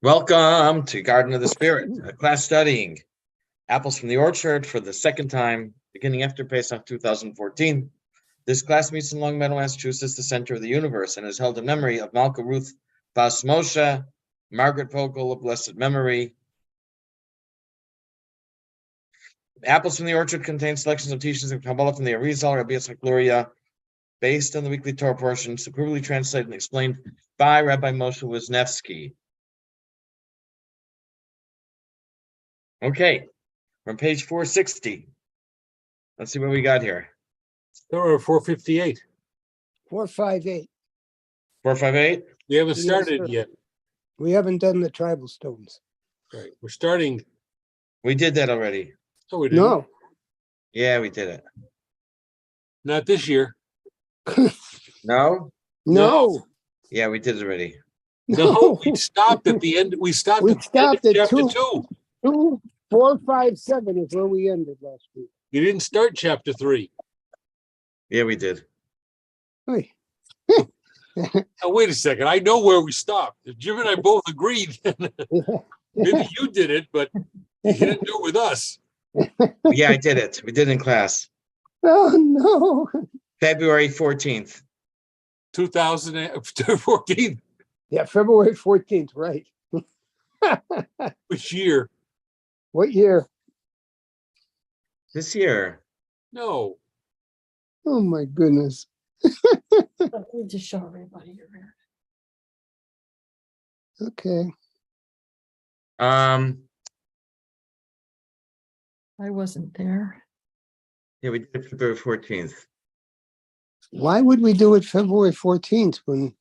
Welcome to Garden of the Spirit, a class studying apples from the orchard for the second time, beginning after Pesach 2014. This class meets in Long Meadow, Massachusetts, the center of the universe, and is held in memory of Malka Ruth Bas Moshe, Margaret Vogel of blessed memory. Apples from the Orchard contains selections of teachings of Kabbalah from the Arizal, Rabbi Chaim, based on the weekly Torah portion, superbly translated and explained by Rabbi Moshe Wisniewski. Okay, from page 460. Let's see what we got here. There are 458. 458. 458? We haven't Yes, started sir. yet. We haven't done the tribal stones. Right. We're starting. We did that already. Oh, we didn't. No. Yeah, we did it. Not this year. No? No. Yeah, we did it already. No, we stopped at the end. We stopped We at the end of stopped at chapter two. 2. 4, 5, 7 is where we ended last week. You didn't start chapter 3. Yeah, we did. Hey. Now, wait a second. I know where we stopped. If Jim and I both agreed, maybe you did it, but you didn't do it with us. Yeah, I did it. We did it in class. Oh, no. February 14th. 2014. Yeah, February 14th, right. Which year? What year? This year. No. Oh, my goodness. Let me just show everybody here. Okay. Yeah, I wasn't there. we did it February 14th. Why would we do it February 14th when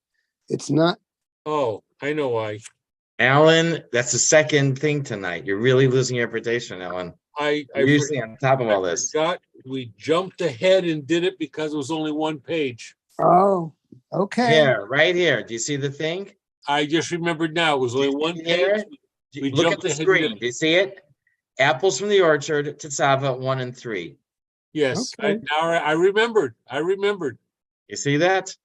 it's not? Oh, I know why. Alan, that's the second thing tonight. You're really losing your reputation, Alan. I You're usually on top of all this. forgot we jumped ahead and did it because it was only one page. Oh, okay. Here, right here. Do you see the thing? I just remembered now. It was only one Here? page. We Look at jumped the ahead and screen. did- Do you see it? Apples from the Orchard, Tetzava 1 and 3. Yes, Okay. I remembered. I remembered. You see that?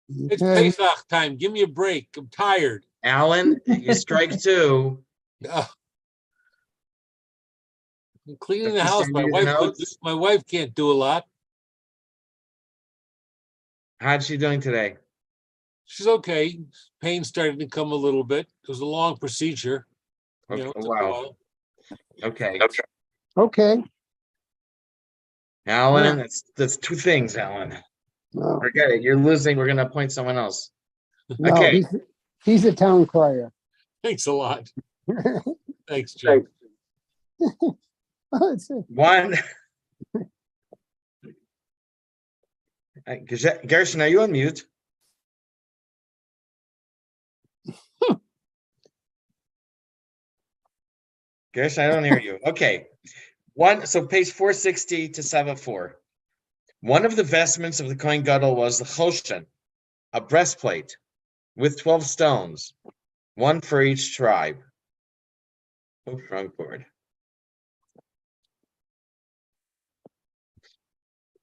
It's Okay. Pesach time. Give me a break. I'm tired. Alan, you strike two. Ugh. I'm cleaning Have the you house. sent me the notes? My wife can't do a lot. How's she doing today? She's okay. Pain started to come a little bit. It was a long procedure. Okay, it took a wow. while. Okay. Okay. Alan, that's two things, Alan. No, Forget it. You're losing. We're gonna appoint someone else. no, Okay. he's a town crier. Thanks a lot. Thanks, Jim. Oh, it's a- One. Gershon, are you on mute? Gershon, I don't hear you. Okay. So page 460 to 74. One of the vestments of the Kohen Gadol was the choshen, a breastplate with 12 stones, one for each tribe. Oops, wrong board.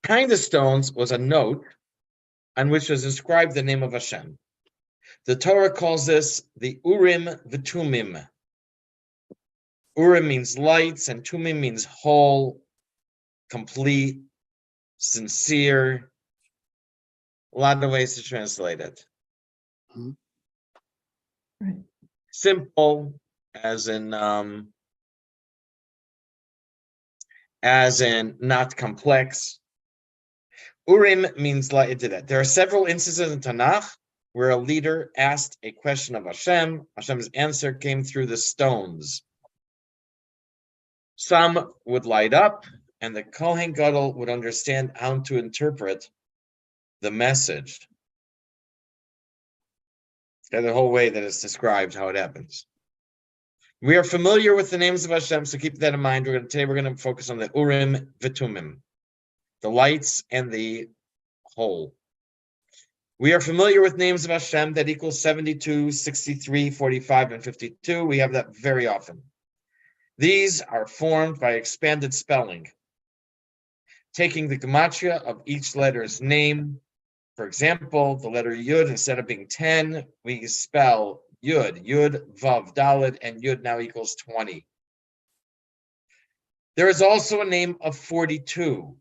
Behind the stones was a note on which was inscribed the name of Hashem. The Torah calls this the Urim v'Tumim. Urim means lights, and Tumim means whole, complete, sincere. A lot of ways to translate it. Right. Simple, as in not complex. Urim means light. It did that. There are several instances in Tanakh where a leader asked a question of Hashem. Hashem's answer came through the stones. Some would light up, and the Kohen Gadol would understand how to interpret the message. There's a whole way that it's described how it happens. We are familiar with the names of Hashem, so keep that in mind. Today we're going to focus on the Urim v'Tumim, the lights and the whole. We are familiar with names of Hashem that equal 72, 63, 45, and 52. We have that very often. These are formed by expanded spelling, taking the gematria of each letter's name. For example, the letter Yud, instead of being 10, we spell Yud, Vav, Daled, and Yud now equals 20. There is also a name of 42.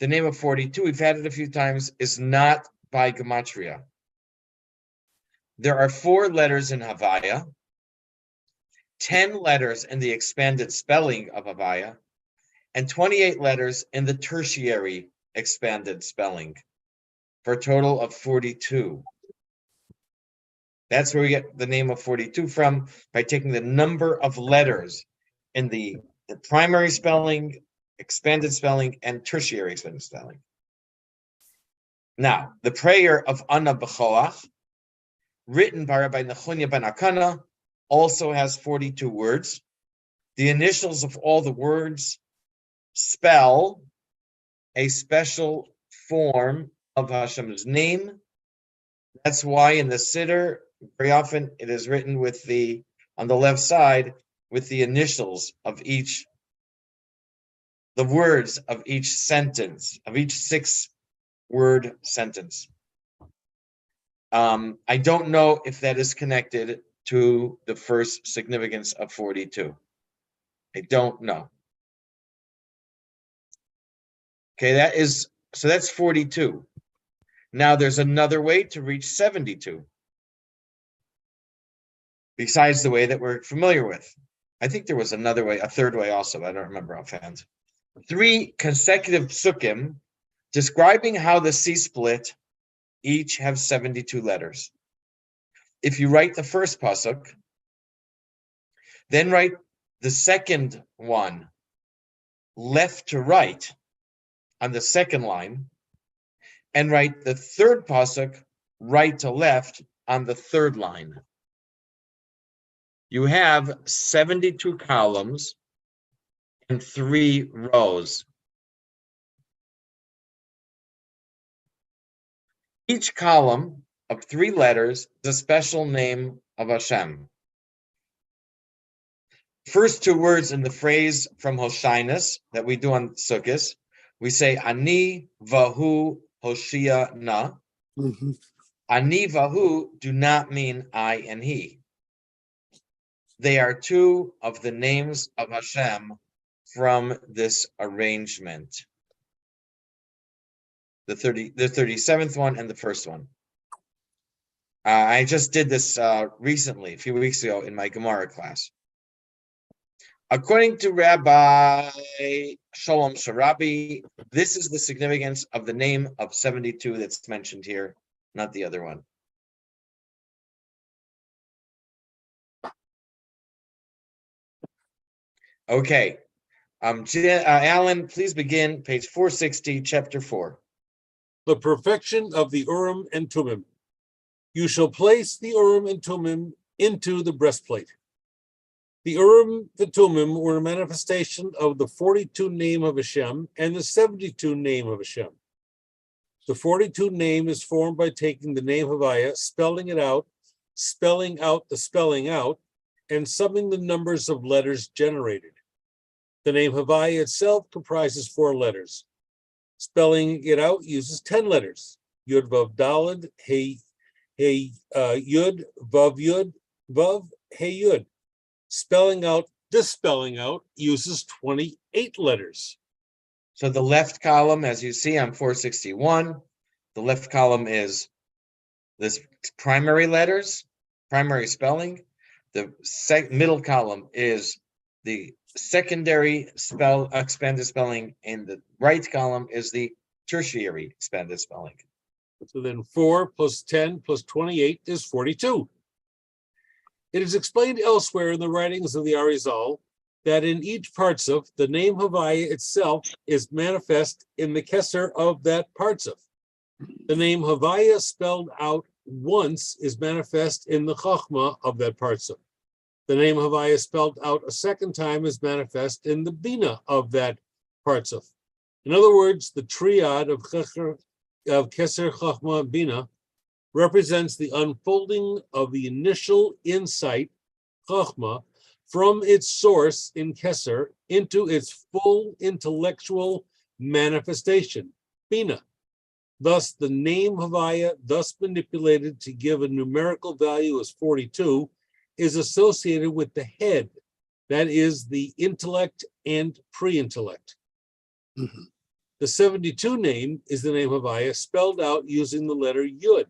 The name of 42, we've had it a few times, is not by gematria. There are 4 letters in Havaya, 10 letters in the expanded spelling of Havaya, and 28 letters in the tertiary expanded spelling, for a total of 42. That's where we get the name of 42 from, by taking the number of letters in the primary spelling, expanded spelling, and tertiary expanded spelling. Now, the prayer of Anna B'Choach, written by Rabbi Nechunya ben Akana, also has 42 words. The initials of all the words spell a special form of Hashem's name. That's why in the Siddur, very often it is written with on the left side, with the initials of the words of each sentence, of each 6-word sentence. I don't know if that is connected to the first significance of 42. I don't know. Okay, that's 42. Now there's another way to reach 72. Besides the way that we're familiar with. I think there was another way, a third way also, I don't remember offhand. 3 consecutive psukim describing how the C split each have 72 letters. If you write the first pasuk, then write the second one left to right on the second line, and write the third pasuk right to left on the third line. You have 72 columns and 3 rows. Each column of 3 letters is a special name of Hashem. First 2 words in the phrase from Hoshinus that we do on Sukkot, we say Ani Vahu Hoshia Na. Mhm. Ani Vahu do not mean I and he. They are 2 of the names of Hashem from this arrangement. The 37th one and the first one. I just did this recently, a few weeks ago in my Gemara class. According to Rabbi Shalom Sharabi, this is the significance of the name of 72 that's mentioned here, not the other one. Okay. Alan, please begin page 460, chapter 4. The perfection of the Urim and Tumim. You shall place the Urim and Tumim into the breastplate. The Urim, the Tumim were a manifestation of the 42 name of Hashem and the 72 name of Hashem. The 42 name is formed by taking the name Havaya, spelling it out, spelling out the spelling out, and summing the numbers of letters generated. The name Havaya itself comprises 4 letters. Spelling it out uses 10 letters. Yud Vav Daled, Hey Yud, Vav Hey Yud. Spelling out, dispelling out uses 28 letters. So the left column, as you see on 461, the left column is this primary letters, primary spelling. The middle column is the secondary expanded spelling, and the right column is the tertiary expanded spelling. So then 4 plus 10 plus 28 is 42. It is explained elsewhere in the writings of the Arizal that in each partsuf, the name Havaya itself is manifest in the Kesser of that partsuf. The name Havaya spelled out once is manifest in the Chachma of that partsuf. The name Havaya spelled out a second time is manifest in the Bina of that partsuf. In other words, the triad of Kesser, Chachma, and Bina represents the unfolding of the initial insight, Chachma, from its source in Kesser into its full intellectual manifestation, Bina. Thus, the name Havaya, thus manipulated to give a numerical value as 42, is associated with the head, that is, the intellect and pre-intellect. Mhm. The 72 name is the name Havaya spelled out using the letter Yud.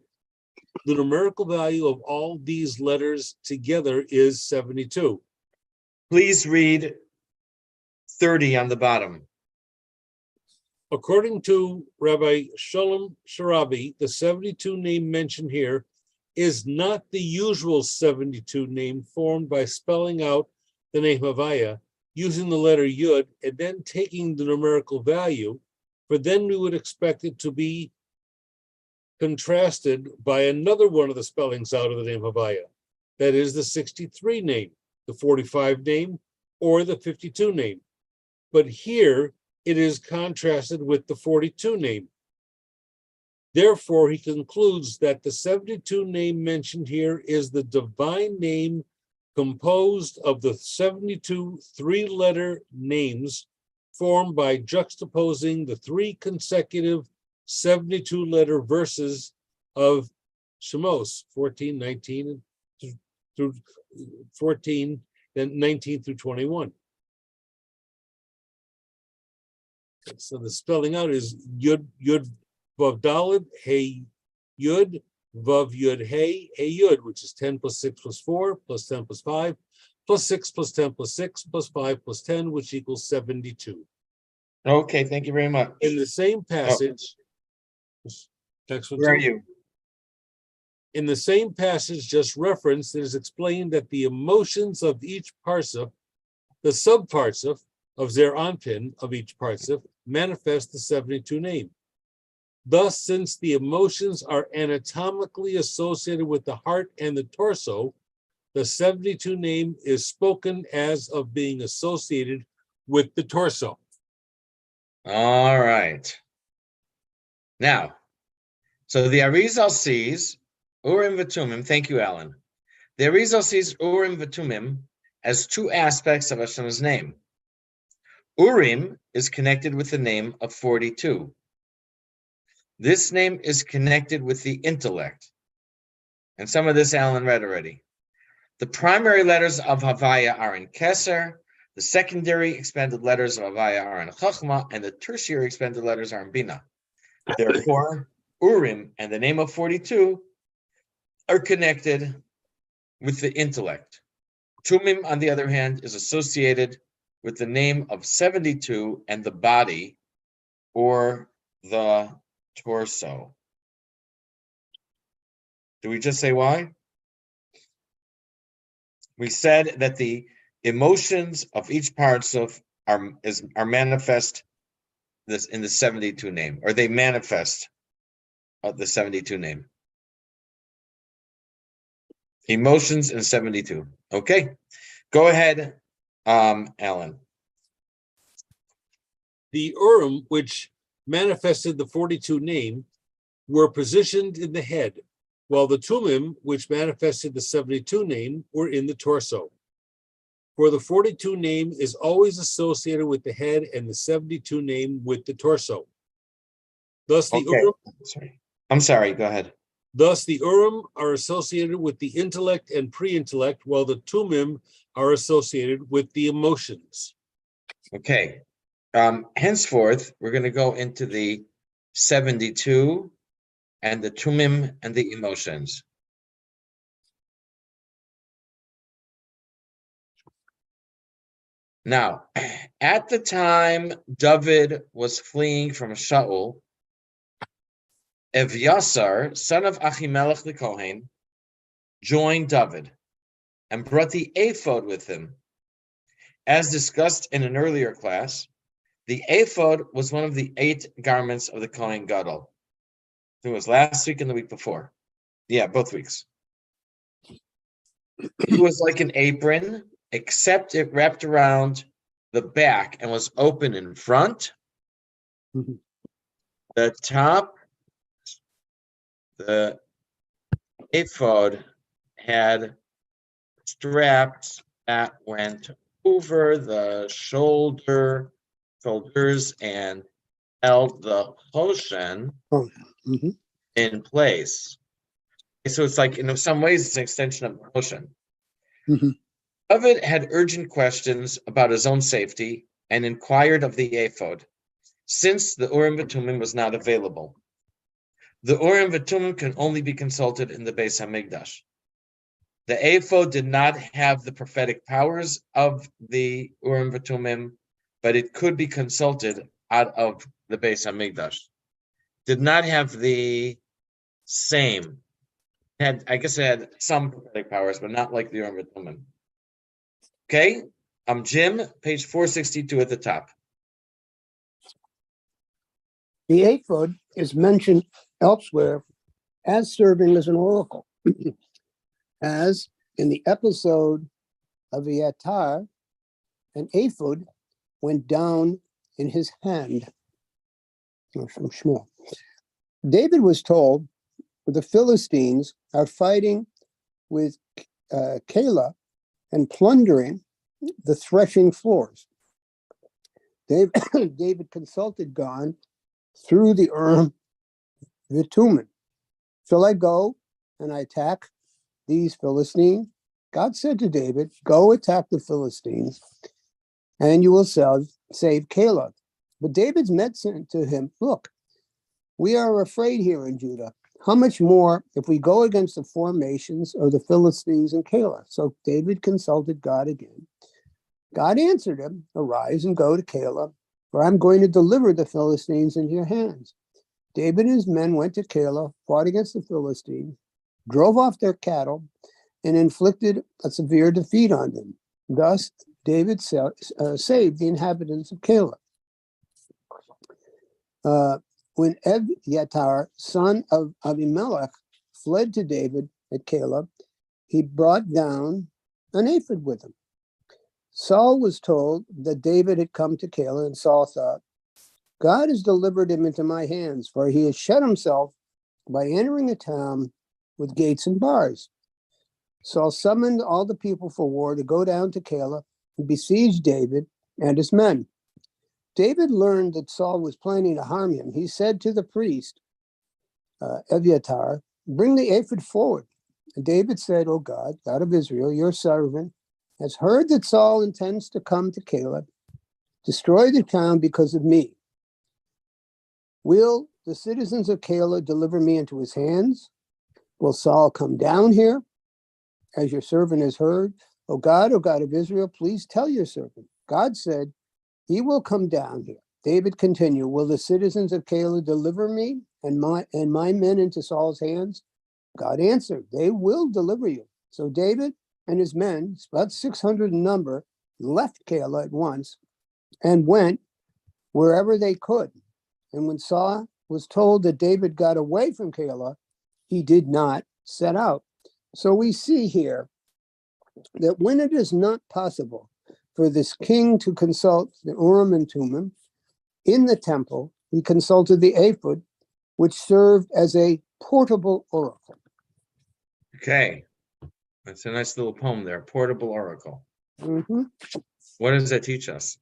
The numerical value of all these letters together is 72. Please read 30 on the bottom. According to Rabbi Shalom Sharabi, the 72 name mentioned here is not the usual 72 name formed by spelling out the name Havaya, using the letter Yud, and then taking the numerical value, for then we would expect it to be contrasted by another one of the spellings out of the name Havaya, that is the 63 name, the 45 name, or the 52 name. But here, it is contrasted with the 42 name. Therefore, he concludes that the 72 name mentioned here is the divine name composed of the 72 three-letter names formed by juxtaposing the three consecutive 72-letter verses of Shemos, 14, 19 through 14, then 19 through 21. So the spelling out is Yud Vav Daled Hey Yud Vav Yud Hey Hey Yud, which is 10 plus 6 plus 4 plus 10 plus 5 plus 6 plus 10 plus 6 plus 5 plus 10, which equals 72. Okay, thank you very much. In the same passage, text one Where are two. you? In the same passage just referenced, it is explained that the emotions of each parsif, the sub-parsif of Zer Anpin of each parsif, manifest the 72 name. Thus, since the emotions are anatomically associated with the heart and the torso, the 72 name is spoken as of being associated with the torso. All right. Now, so the Arizal sees Urim V'Tumim. Thank you, Alan. The Arizal sees Urim V'Tumim as two aspects of Hashem's name. Urim is connected with the name of 42. This name is connected with the intellect. And some of this Alan read already. The primary letters of Havaya are in Keser, the secondary expanded letters of Havaya are in Chachma, and the tertiary expanded letters are in Bina. Therefore, Urim and the name of 42 are connected with the intellect. Tumim, on the other hand, is associated with the name of 72 and the body or the torso. Do we just say why? We said that the emotions of each parsif are manifest this in the 72 name, or they manifest the 72 name. Emotions in 72. Okay, go ahead, Alan. The Urim, which manifested the 42 name, were positioned in the head, while the Tumim, which manifested the 72 name, were in the torso. For the 42 name is always associated with the head and the 72 name with the torso. Thus, the Urim, I'm sorry, go ahead. Thus, the Urim are associated with the intellect and pre-intellect, while the Tumim are associated with the emotions. Okay. Henceforth, we're going to go into the 72 and the Tumim and the emotions. Now, at the time David was fleeing from Shaul, Evyasar, son of Achimelech the Kohen, joined David and brought the ephod with him. As discussed in an earlier class, the ephod was one of the 8 garments of the Kohen Gadol. It was last week and the week before. Yeah, both weeks. It was like an apron, except it wrapped around the back and was open in front. The top, the ephod had straps that went over the shoulders and held the choshen, Mhm. in place. So it's like, in some ways, it's an extension of the ocean. Mhm. David had urgent questions about his own safety and inquired of the ephod, since the Urim V'Tumim was not available. The Urim V'Tumim can only be consulted in the Beis Hamikdash. The ephod did not have the prophetic powers of the Urim V'Tumim, but it could be consulted out of the Beis Hamikdash. Did not have the same. I guess it had some prophetic powers, but not like the Urim V'Tumim. Okay, I'm Jim, page 462 at the top. The ephod is mentioned elsewhere as serving as an oracle, as in the episode of Abiathar, an ephod went down in his hand. From Shmuel. David was told the Philistines are fighting with Keilah and plundering the threshing floors. David consulted God through the Urim V'Tumim. Shall I go and I attack these Philistines? God said to David, go attack the Philistines and you will save Keilah. But David's said to him, look, we are afraid here in Judah. How much more if we go against the formations of the Philistines and Keilah? So David consulted God again. God answered him, arise and go to Keilah, for I'm going to deliver the Philistines into your hands. David and his men went to Keilah, fought against the Philistines, drove off their cattle, and inflicted a severe defeat on them. Thus, David saved the inhabitants of Keilah. When Abiathar, son of Abimelech, fled to David at Keilah, he brought down an ephod with him. Saul was told that David had come to Keilah, and Saul thought, God has delivered him into my hands, for he has shut himself by entering a town with gates and bars. Saul summoned all the people for war to go down to Keilah and besiege David and his men. David learned that Saul was planning to harm him. He said to the priest, Abiathar, bring the ephod forward. And David said, O God, God of Israel, your servant has heard that Saul intends to come to Keilah, destroy the town because of me. Will the citizens of Keilah deliver me into his hands? Will Saul come down here, as your servant has heard? O God of Israel, please tell your servant. God said, he will come down here. David continued, will the citizens of Keilah deliver me and my men into Saul's hands? God answered, they will deliver you. So David and his men, about 600 in number, left Keilah at once and went wherever they could. And when Saul was told that David got away from Keilah, he did not set out. So we see here that when it is not possible for this king to consult the Urim and Thummim in the temple, he consulted the ephod, which served as a portable oracle. Okay, that's a nice little poem there, portable oracle. Mm-hmm. What does that teach us?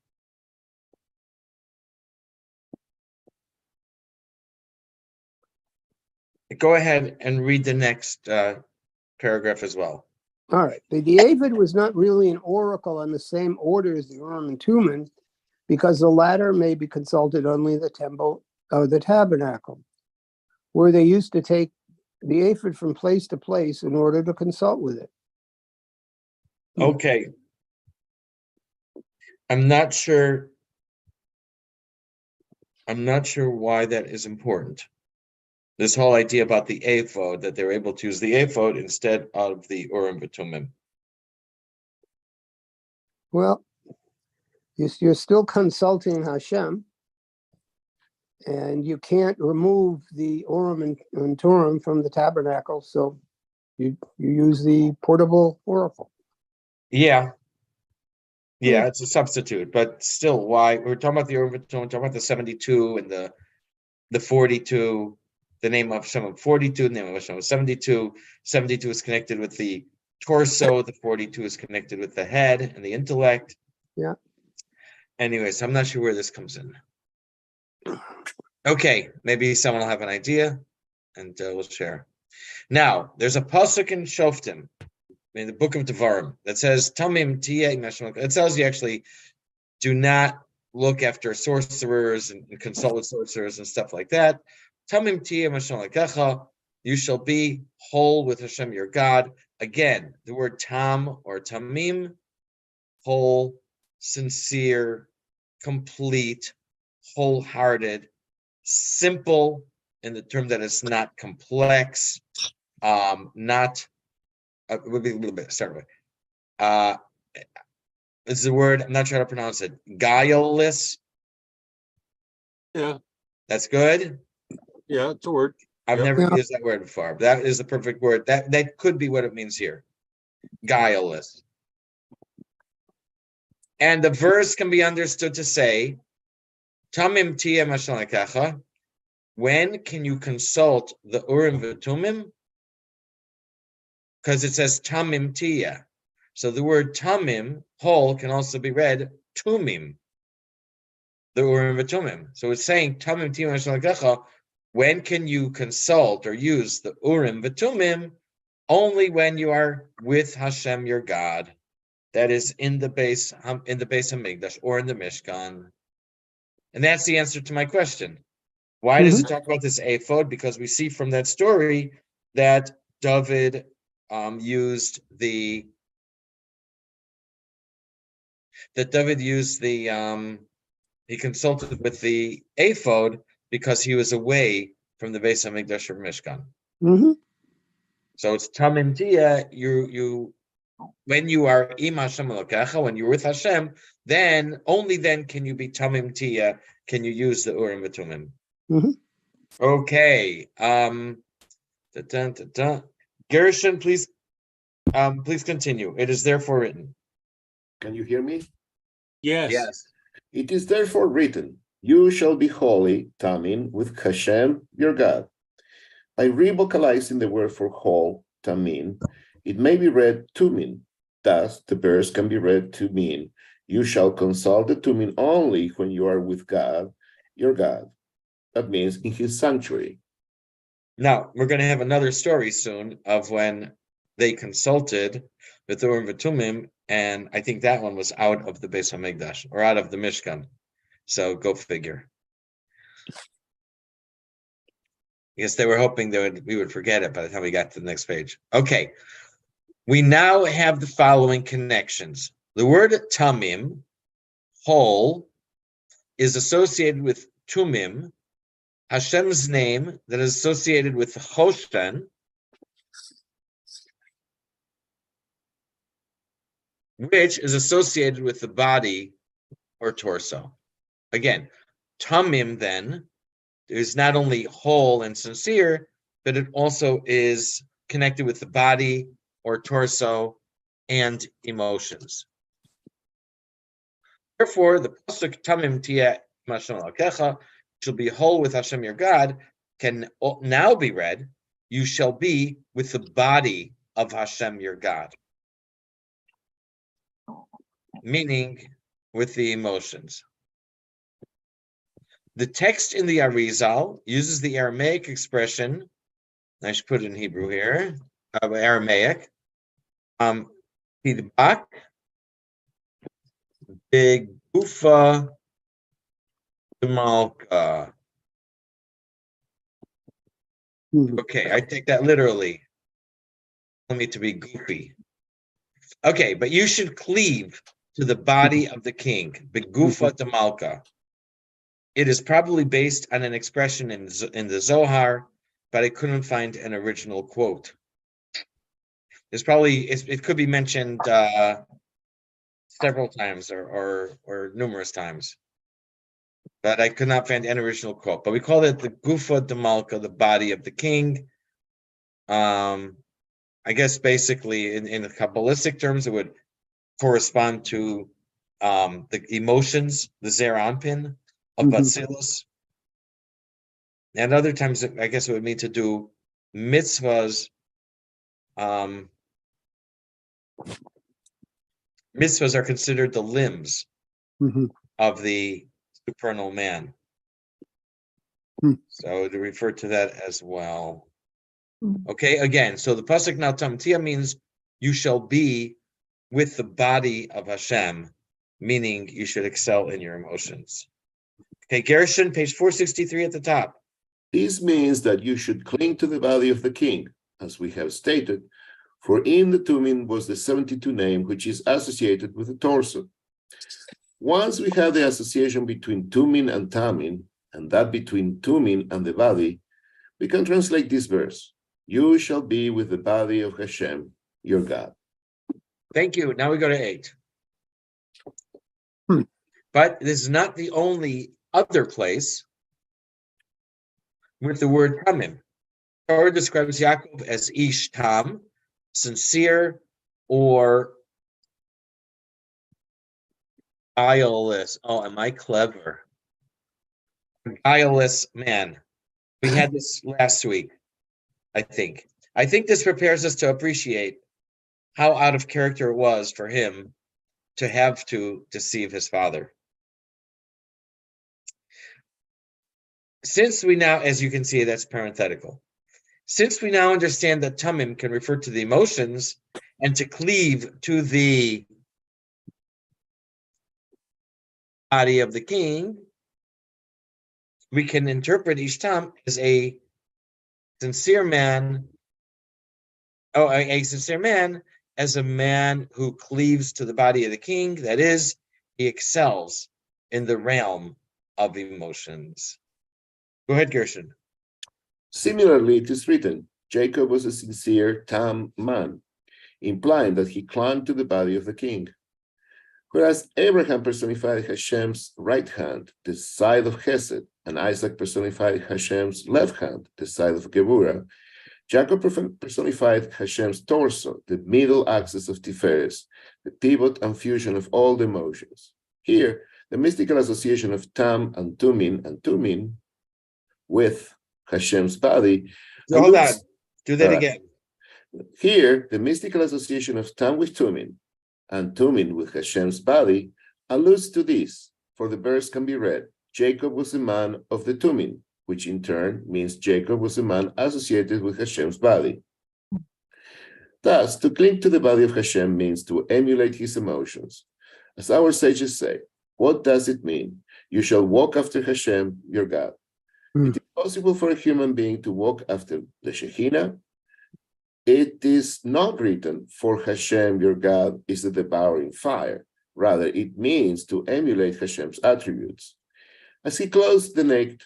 Go ahead and read the next paragraph as well. All right. The ephod was not really an oracle in the same order as the Urim and Thummim, because the latter may be consulted only in the temple or the tabernacle, where they used to take the ephod from place to place in order to consult with it. Okay. I'm not sure why that is important. This whole idea about the ephod, that they're able to use the ephod instead of the Urim V'Tumim. Well, you're still consulting Hashem, and you can't remove the Urim and Thummim from the tabernacle, so you use the portable oracle. Yeah, it's a substitute, but still, why? We're talking about the Urim V'Tumim, we're talking about the 72 and the 42. The name of Hashem 42, the name of Hashem 72. 72 is connected with the torso, the 42 is connected with the head and the intellect. Yeah. Anyways, I'm not sure where this comes in. Okay, maybe someone will have an idea. and we'll share. Now, there's a pasuk in Shoftim, in the book of Devarim, that says, Tamim Tiyeh Meshach. It tells you actually, do not look after sorcerers and consult with sorcerers and stuff like that. Tamim Tiyeh Meshach, you shall be whole with Hashem your God. Again, the word tam or tamim, whole, sincere, complete, wholehearted, simple in the term that it's not complex, not would be a little bit start with. It's the word, I'm not trying to pronounce it. Guileless. Yeah, That's good. yeah, it's a word. I've Yep. never Yeah. used that word before. That is the perfect word. That could be what it means here. Guileless. And the verse can be understood to say, Tamim tiyeh mashalakacha. When can you consult the Urim V'Tumim? Because it says Tamim tiyeh. So the word Tamim, whole, can also be read Tumim, the Urim V'Tumim. So it's saying Tamim tiyeh mashalakacha. When can you consult or use the Urim V'Tumim? Only when you are with Hashem your God. That is in the base of Mikdash or in the Mishkan. And that's the answer to my question. Why does it talk about this ephod? Because we see from that story that David used the he consulted with the ephod because he was away from the base of Mikdash or Mishkan. Mm-hmm. So it's Tamim Tiyeh, you when you are Im Hashem Elokecha, when you're with Hashem, then only then can you be Tamim Tiyeh, can you use the Urim V'Tumim. Mm-hmm. Okay. Gershon, please continue. It is therefore written. Can you hear me? Yes. It is therefore written, you shall be holy, Tamim, with Hashem, your God. By revocalizing the word for whole, Tamim, it may be read Tumin. Thus, the verse can be read to mean, you shall consult the Tumin only when you are with God, your God. That means in his sanctuary. Now, we're going to have another story soon of when they consulted with the Urim V'Tumim, and I think that one was out of the Beis HaMikdash, or out of the Mishkan. So go figure. I guess they were hoping that we would forget it by the time we got to the next page. Okay. We now have the following connections. The word tamim, whole, is associated with tumim, Hashem's name that is associated with Hoshen, which is associated with the body or torso. Again, tamim then is not only whole and sincere, but it also is connected with the body or torso and emotions. Therefore, the pasuk Tamim Tiyeh Hashem Elokecha, shall be whole with Hashem your God, can now be read, you shall be with the body of Hashem your God. Meaning with the emotions. The text in the Arizal uses the Aramaic expression, I should put it in Hebrew here, Aramaic, Hidbak, Begufa, Malka. Okay, I take that literally. Only to be goofy. Okay, but you should cleave to the body of the king, Begufa de Malka. It is probably based on an expression in the Zohar, but I couldn't find an original quote. There's probably, it could be mentioned several times or numerous times, but I could not find an original quote. But we call it the Gufa de Malka, the body of the king. I guess basically in the Kabbalistic terms, it would correspond to the emotions, the Zer Anpin of Batzilus. And other times, I guess it would mean to do mitzvahs. Mitzvahs are considered the limbs of the supernal man. So to refer to that as well. Okay, again, so the pasuk now tamtia means you shall be with the body of Hashem, meaning you should excel in your emotions. Okay, Gershon, page 463 at the top. This means that you should cling to the body of the king, as we have stated, for in the Tumin was the 72 name which is associated with the torso. Once we have the association between Tumin and Tamin, and that between Tumin and the body, we can translate this verse: you shall be with the body of Hashem, your God. Thank you. Now we go to 8. Hmm. But this is not the only other place with the word tamim. Torah describes Yaakov as ish tam, sincere or guileless. Oh, am I clever? A guileless man. We had this last week, I think. I think this prepares us to appreciate how out of character it was for him to have to deceive his father. Since we now, as you can see, that's parenthetical. Since we now understand that tamim can refer to the emotions and to cleave to the body of the king, we can interpret Ishtam as a sincere man, a sincere man as a man who cleaves to the body of the king. That is, he excels in the realm of emotions. Go ahead, Gershon. Similarly, it is written, Jacob was a sincere tam man, implying that he clung to the body of the king. Whereas Abraham personified Hashem's right hand, the side of Hesed, and Isaac personified Hashem's left hand, the side of Geburah, Jacob personified Hashem's torso, the middle axis of Tiferes, the pivot and fusion of all the emotions. Here, the mystical association of Tam and Tumin with Hashem's body. Hold on. Do that again. Here, the mystical association of Tam with Tumin and Tumin with Hashem's body alludes to this, for the verse can be read, Jacob was a man of the Tumin, which in turn means Jacob was a man associated with Hashem's body. Thus, to cling to the body of Hashem means to emulate his emotions. As our sages say, what does it mean? You shall walk after Hashem, your God. It is possible for a human being to walk after the Shekhinah. It is not written, for Hashem, your God, is a devouring fire. Rather, it means to emulate Hashem's attributes. As he clothes the naked,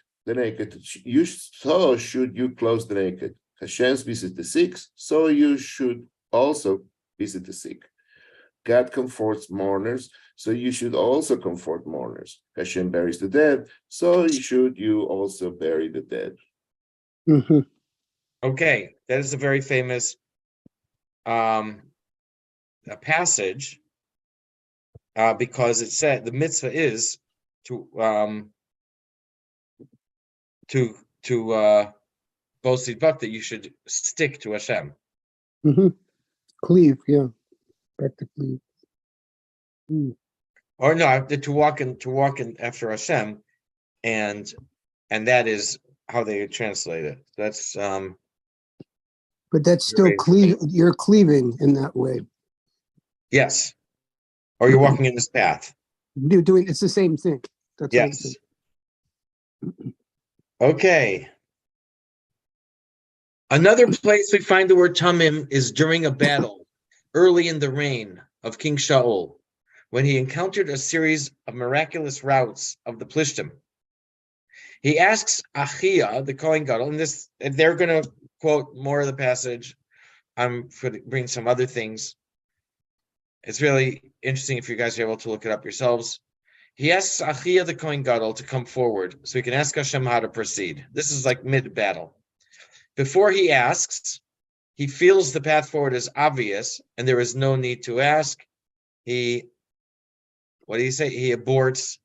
so should you clothe the naked. Hashem visits the sick, so you should also visit the sick. God comforts mourners, so you should also comfort mourners. Hashem buries the dead, so should you also bury the dead. Mm-hmm. Okay, that is a very famous passage because it said the mitzvah is to both that you should stick to Hashem. Mm-hmm. Cleave, yeah. Back to cleave. Or no, to walk in after Hashem, and that is how they translate it. That's But that's still you're cleaving in that way. yes. Or you're walking in this path. You're doing it's the same thing. That's what I'm Yes. saying. Okay. Another place we find the word tamim is during a battle early in the reign of King Shaul, when he encountered a series of miraculous routs of the Plishtim. He asks Achia, the Kohen Gadol, and they're going to quote more of the passage. I'm going to bring some other things. It's really interesting if you guys are able to look it up yourselves. He asks Achia, the Kohen Gadol, to come forward so he can ask Hashem how to proceed. This is like mid-battle. Before he asks, he feels the path forward is obvious and there is no need to ask. He aborts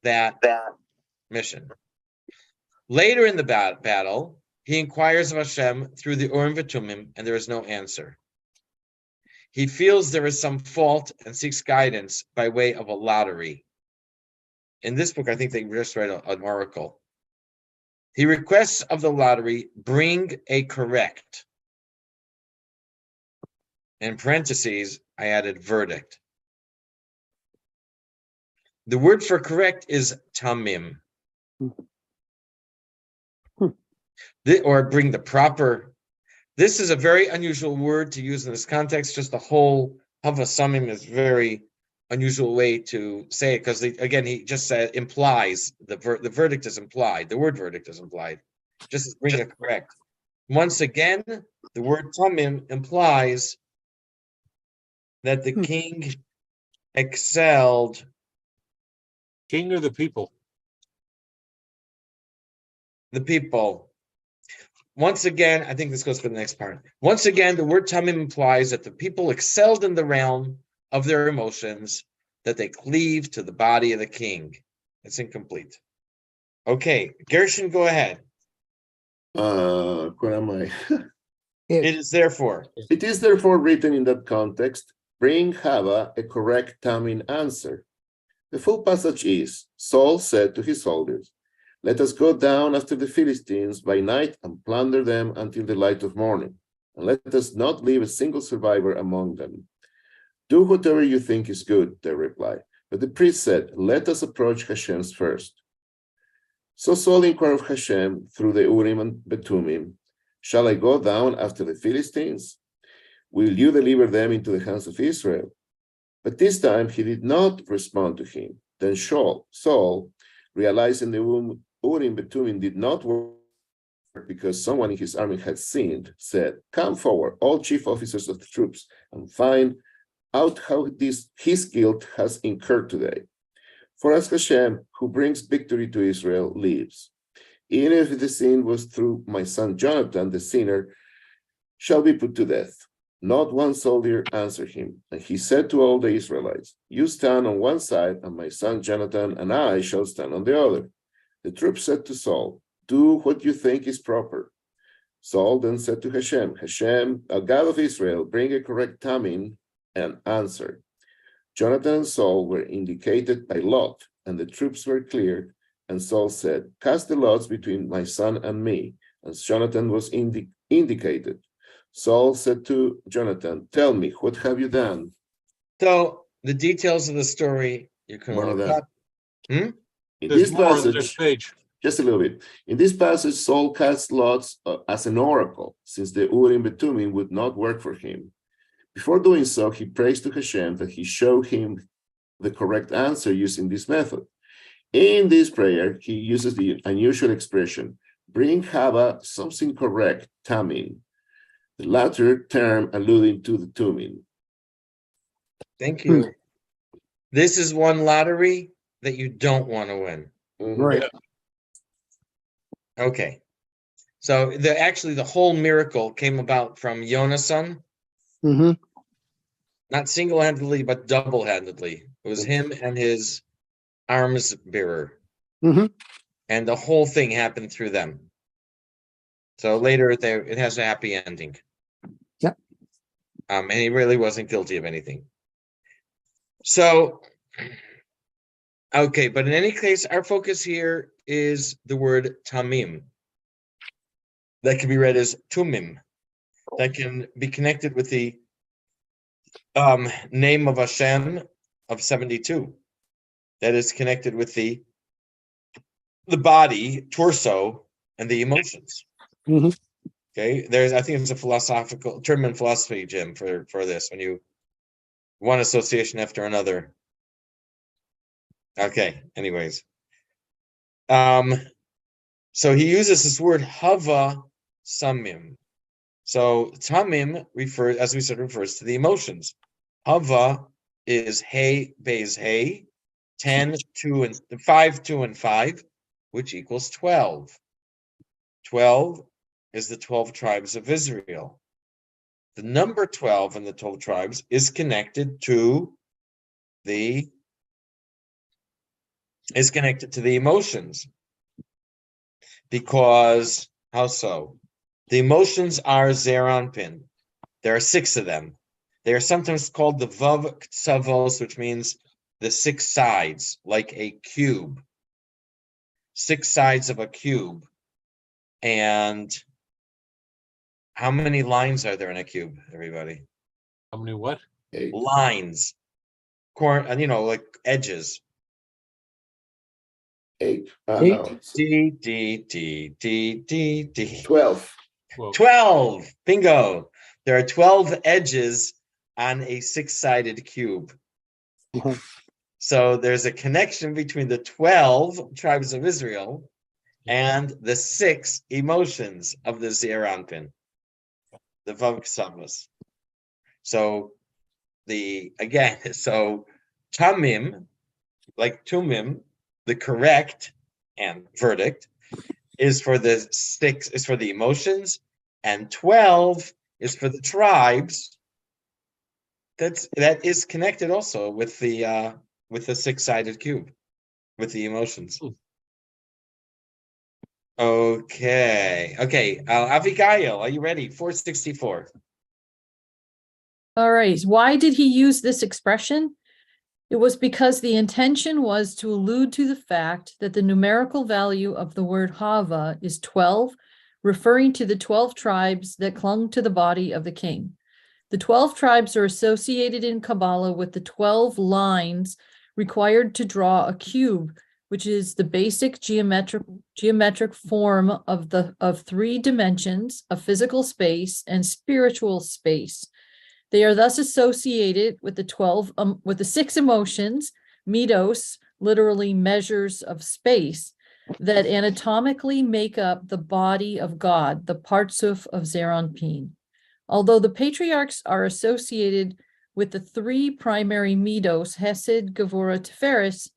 that mission. Later in the battle, he inquires of Hashem through the Urim V'Tumim, and there is no answer. He feels there is some fault and seeks guidance by way of a lottery. In this book, I think they just write an oracle. He requests of the lottery, bring a correct. In parentheses, I added verdict. The word for correct is tamim. Or bring the proper. This is a very unusual word to use in this context. Just the whole hava samim is very unusual way to say it, because again, he just said implies the verdict is implied. The word verdict is implied. Just bring it correct. Once again, the word tamim implies that the king excelled. King or the people? The people. Once again, I think this goes for the next part. Once again, the word tamim implies that the people excelled in the realm of their emotions, that they cleave to the body of the king. It's incomplete. Okay, Gershon, go ahead. Where am I? It is therefore. It is therefore written in that context, bring Hava a correct tamim answer. The full passage is, Saul said to his soldiers, let us go down after the Philistines by night and plunder them until the light of morning, and let us not leave a single survivor among them. Do whatever you think is good, they replied. But the priest said, let us approach Hashem's first. So Saul inquired of Hashem through the Urim and Betumim, shall I go down after the Philistines? Will you deliver them into the hands of Israel? But this time he did not respond to him. Then Saul, realizing the Urim Betumim did not work because someone in his army had sinned, said, come forward, all chief officers of the troops, and find out how his guilt has incurred today. For as Hashem, who brings victory to Israel, lives, even if the sin was through my son Jonathan, the sinner shall be put to death. Not one soldier answered him, and he said to all the Israelites, you stand on one side, and my son Jonathan and I shall stand on the other. The troops said to Saul, do what you think is proper. Saul then said to Hashem, Hashem, a God of Israel, bring a correct tamim and answer. Jonathan and Saul were indicated by lot, and the troops were cleared. And Saul said, cast the lots between my son and me. And Jonathan was indicated. Saul said to Jonathan, tell me, what have you done? So the details of the story you can More of look that. up. In There's this more on passage, this page. just a little bit. In this passage, Saul cast lots as an oracle, since the Urim Betumim would not work for him. Before doing so, he prays to Hashem that he show him the correct answer using this method. In this prayer, he uses the unusual expression, bring Hava something correct, tamim, the latter term alluding to the tumin. Thank you. This is one lottery that you don't want to win. Right. Okay. So the whole miracle came about from Yonasan, Mm-hmm. not single-handedly, but double-handedly. It was him and his arms bearer. Mm-hmm. And the whole thing happened through them. So later it has a happy ending. Yep. And he really wasn't guilty of anything. So, okay, but in any case, our focus here is the word tamim. That can be read as tumim. That can be connected with the name of Hashem of 72. That is connected with the body, torso, and the emotions. Mm-hmm. Okay, I think it's a philosophical term in philosophy, Jim, for this, when you one association after another. Okay, anyways. So he uses this word hava samim. So tamim refers, as we said, refers to the emotions. Hava is hey, beis hey, 10, 2, and 5, 2, and 5, which equals 12. 12 is the 12 tribes of Israel. The number 12 in the 12 tribes is connected to the emotions. Because, how so? The emotions are Zeranpin. There are 6 of them. They are sometimes called the Vav Ksavos, which means the 6 sides, like a cube. 6 sides of a cube. And how many lines are there in a cube, everybody? How many what? 8. Lines. Like edges. 8. Eight. No. D. 12. Well, 12. Bingo. There are 12 edges on a 6-sided cube. So there's a connection between the 12 tribes of Israel and the 6 emotions of the Zeir Anpin, the Vav Ksavos. So Tamim, like Tumim, the correct and verdict is for the 6 is for the emotions, and 12 is for the tribes. That is connected also with the 6-sided cube, with the emotions. Okay. Abigail, are you ready? 464. All right. Why did he use this expression? It was because the intention was to allude to the fact that the numerical value of the word Hava is 12, referring to the 12 tribes that clung to the body of the king. The 12 tribes are associated in Kabbalah with the 12 lines required to draw a cube, which is the basic geometric form of 3 dimensions of physical space and spiritual space. They are thus associated with the 6 emotions, midos, literally measures of space, that anatomically make up the body of God, the Partsuf of Zeir Anpin. Although the patriarchs are associated with the 3 primary midos, Hesed, Gevurah, Tiferes,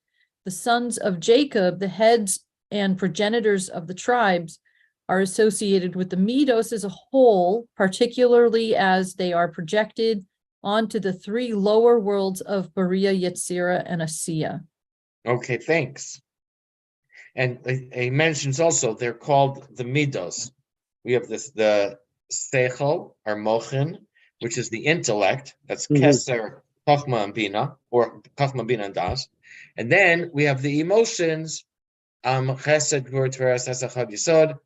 the sons of Jacob, the heads and progenitors of the tribes, are associated with the midos as a whole, particularly as they are projected onto the 3 lower worlds of Bariah, Yetzirah, and Asiya. Okay, thanks. And he mentions also they're called the midos. We have the seichel or mochin, which is the intellect. That's keser, chachma, and bina, or chachma, bina, and das. And then we have the emotions, chesed, gvur, tiferes, hesed, yisod,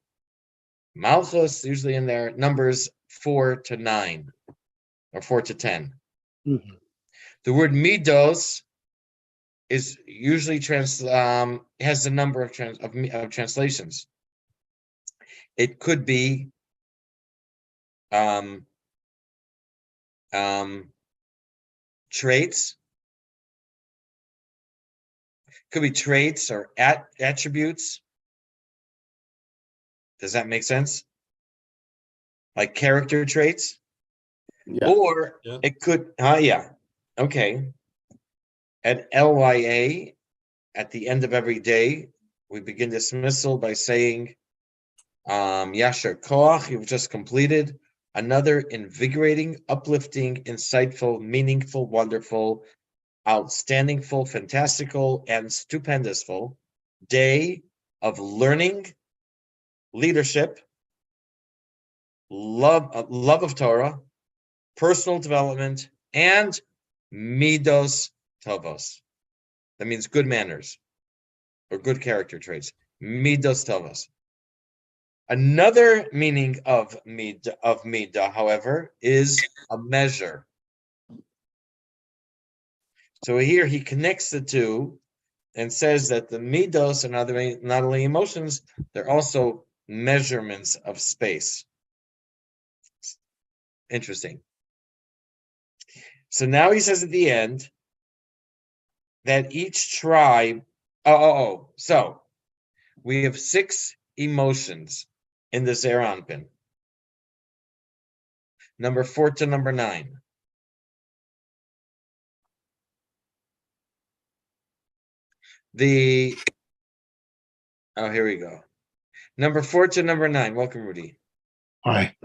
malchus, usually in there, numbers 4 to 9 or 4 to 10. The word midos is usually has a number of translations. It could be traits. Could be traits or attributes. Does that make sense? Like character traits? Yeah. Or Yeah. it could, yeah. Okay. At LYA, at the end of every day, we begin dismissal by saying, Yasher Koach, you've just completed another invigorating, uplifting, insightful, meaningful, wonderful, outstandingful, fantastical, and stupendousful day of learning, leadership, love of Torah, personal development, and midos tovos. That means good manners or good character traits. Midos tovos. Another meaning of midah, however, is a measure. So here he connects the two and says that the midos are not only emotions, they're also measurements of space. Interesting. So now he says at the end that each tribe, so we have 6 emotions in the Zeir Anpin. Number 4 to number 9. Here we go. Number 4 to number 9. Welcome, Rudy. Hi.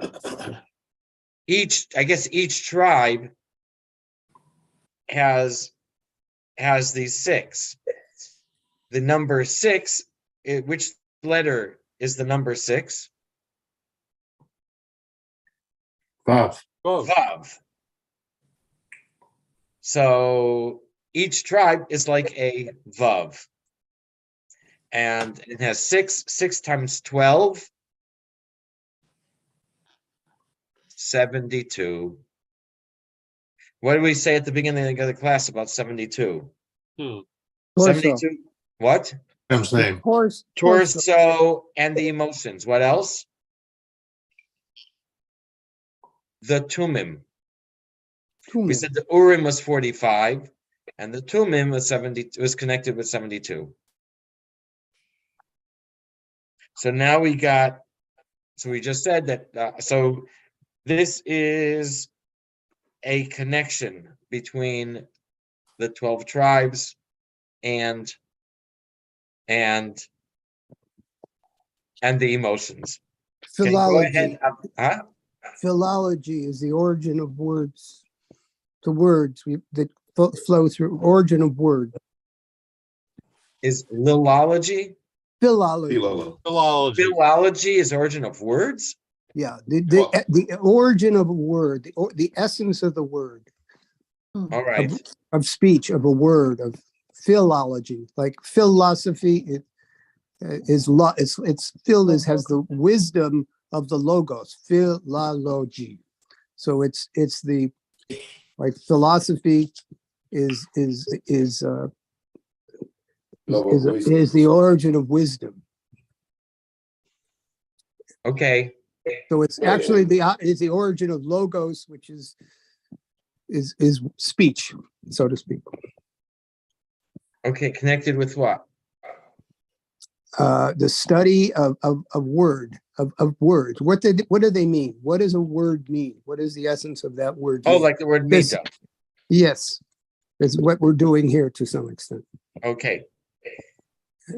Each tribe has these 6. The number 6, which letter is the number 6? Vav. Vav. So each tribe is like a Vav. And it has 6 times 12 72. What did we say at the beginning of the class about 72? Torso. 72. What? Him's name. Torso. Torso and the emotions. What else? The Tumim. We Tumim. said the Urim was 45, and the Tumim was 70. Was connected with 72. So now we got. So we just said that. So this is a connection between the 12 tribes and the emotions. Okay, go Philology. ahead. Huh? Philology is the origin of words. The words that flow through origin of word. Is lilology? Philology. Philology. Philology is origin of words? Yeah, the origin of a word, the essence of the word, All right. of speech, of a word, of philology, like philosophy. It's has the wisdom of the logos, philology. So it's the, like, philosophy is the origin of wisdom. Okay. So it's actually the origin of logos, which is speech, so to speak. Okay. Connected with what? The study of words. What do they mean? What does a word mean? What is the essence of that word? Oh, mean? like the word mita. Yes, that's what we're doing here to some extent. Okay.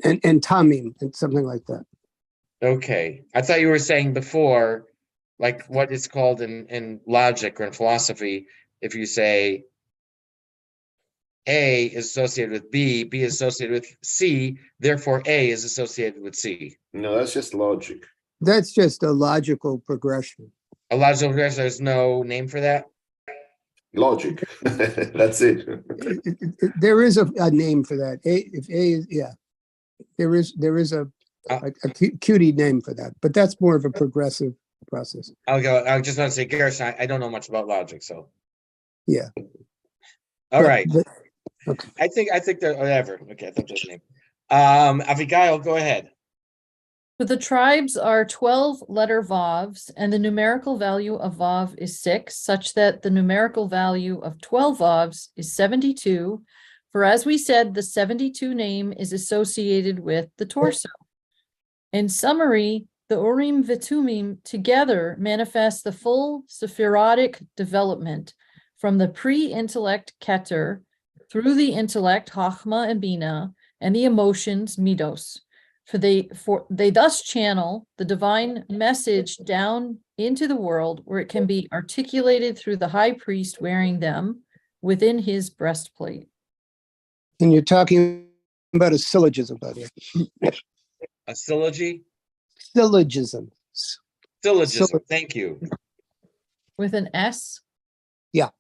And tamim and something like that. Okay. I thought you were saying before, like what is called in logic or in philosophy, if you say A is associated with B, B is associated with C, therefore A is associated with C. No, that's just logic. That's just a logical progression. A logical progression, there's no name for that? Logic. That's it. There is a name for that. If A is, yeah, there is a cutie name for that, but that's more of a progressive process. I just want to say, Gershon, I don't know much about logic, so. Yeah. All right. Okay. I think they're whatever. Okay, I thought that's the name. Abigail, go ahead. So the tribes are 12 letter vavs, and the numerical value of vav is 6, such that the numerical value of 12 vavs is 72. For as we said, the 72 name is associated with the torso. In summary, the Urim Vitumim together manifest the full Sephirotic development from the pre-intellect Keter through the intellect Chachma and Bina and the emotions Midos. For they thus channel the divine message down into the world where it can be articulated through the high priest wearing them within his breastplate. And you're talking about a syllogism, by the way. A syllogy? Syllogism. Syllogism, thank you. With an S? Yeah.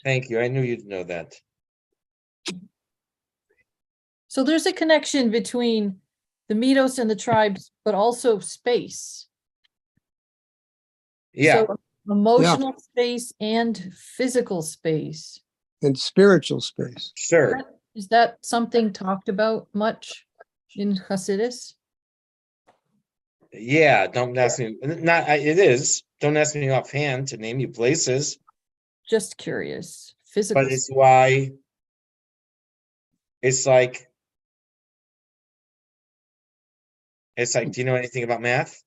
Thank you. I knew you'd know that. So there's a connection between the Midos and the tribes, but also space. Yeah. So emotional space and physical space. And spiritual space. Sure. Is that something talked about much in Hasidus? Yeah, don't ask me. It is. Don't ask me offhand to name you places. Just curious. Physical. But it's why it's like, do you know anything about math?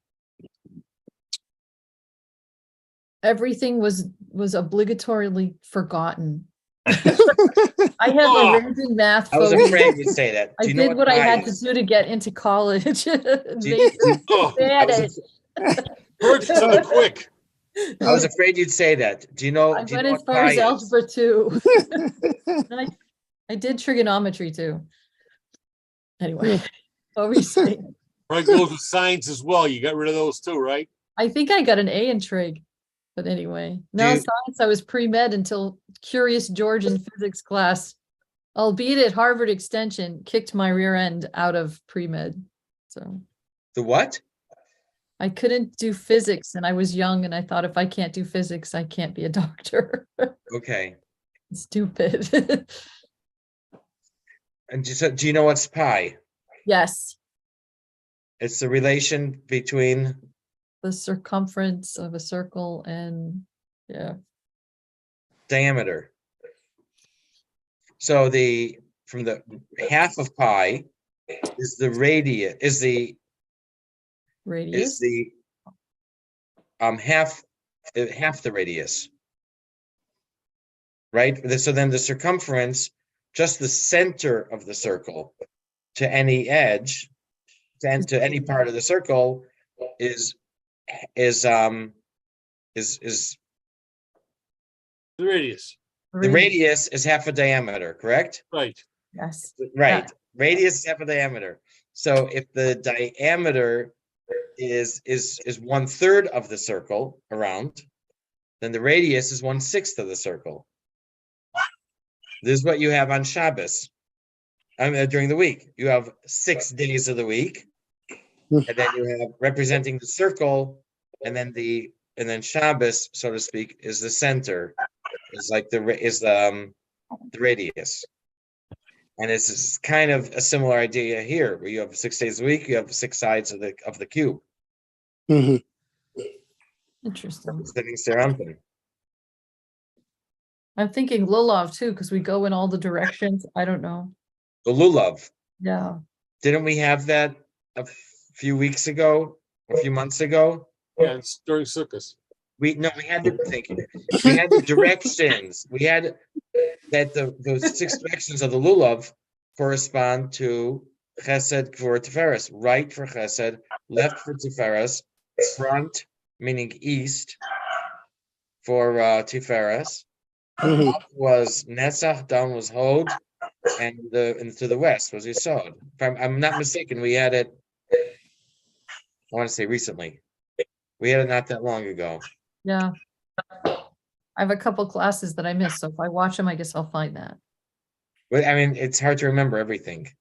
Everything was obligatorily forgotten. I have a raging math I was phobia. afraid you'd say that. I did what I had to do to get into college. Heard to the quick. I was afraid you'd say that. Do you know? I Do you went know as what far as pi is? algebra 2. I did trigonometry too. Anyway, what were you saying? Probably goes with science as well. You got rid of those too, right? I think I got an A in trig. But anyway, no science, I was pre-med until Curious George in physics class, albeit at Harvard Extension, kicked my rear end out of pre-med. So The what? I couldn't do physics and I was young and I thought if I can't do physics, I can't be a doctor. Okay. Stupid. And do you know what's pi? Yes, It's the relation between, the circumference of a circle and yeah. diameter. So from the half of pi is the radius, is the Radius. half the radius. Right? So then the circumference, just the center of the circle to any edge, to any part of the circle is The radius, the radius is half a diameter, correct? right. Yes. Right. Radius is half a diameter. So if the diameter is 1/3 of the circle around, then the radius is 1/6 of the circle. This is what you have on Shabbos. During the week, you have 6 days of the week, and then you have representing the circle, and then Shabbos, so to speak, is the center, is like the radius. And it's kind of a similar idea here, where you have 6 days a week, you have 6 sides of the cube. Mhm. Interesting. Sitting Serampin. I'm thinking Lulav too, because we go in all the directions. I don't know. The lulav. Yeah. Didn't we have that a few weeks ago, a few months ago? Yeah, it's during Sukkot. We had the directions. We had that those 6 directions of the lulav correspond to Chesed for Tiferes. Right for Chesed, left for Tiferes, front meaning east for Tiferes. Mhm. Up was Netzach, down was Hod, and to the west was Yesod. If I'm not mistaken, we had it. I want to say recently. We had it not that long ago. Yeah. I have a couple classes that I missed, so if I watch them, I guess I'll find that. But I mean, it's hard to remember everything.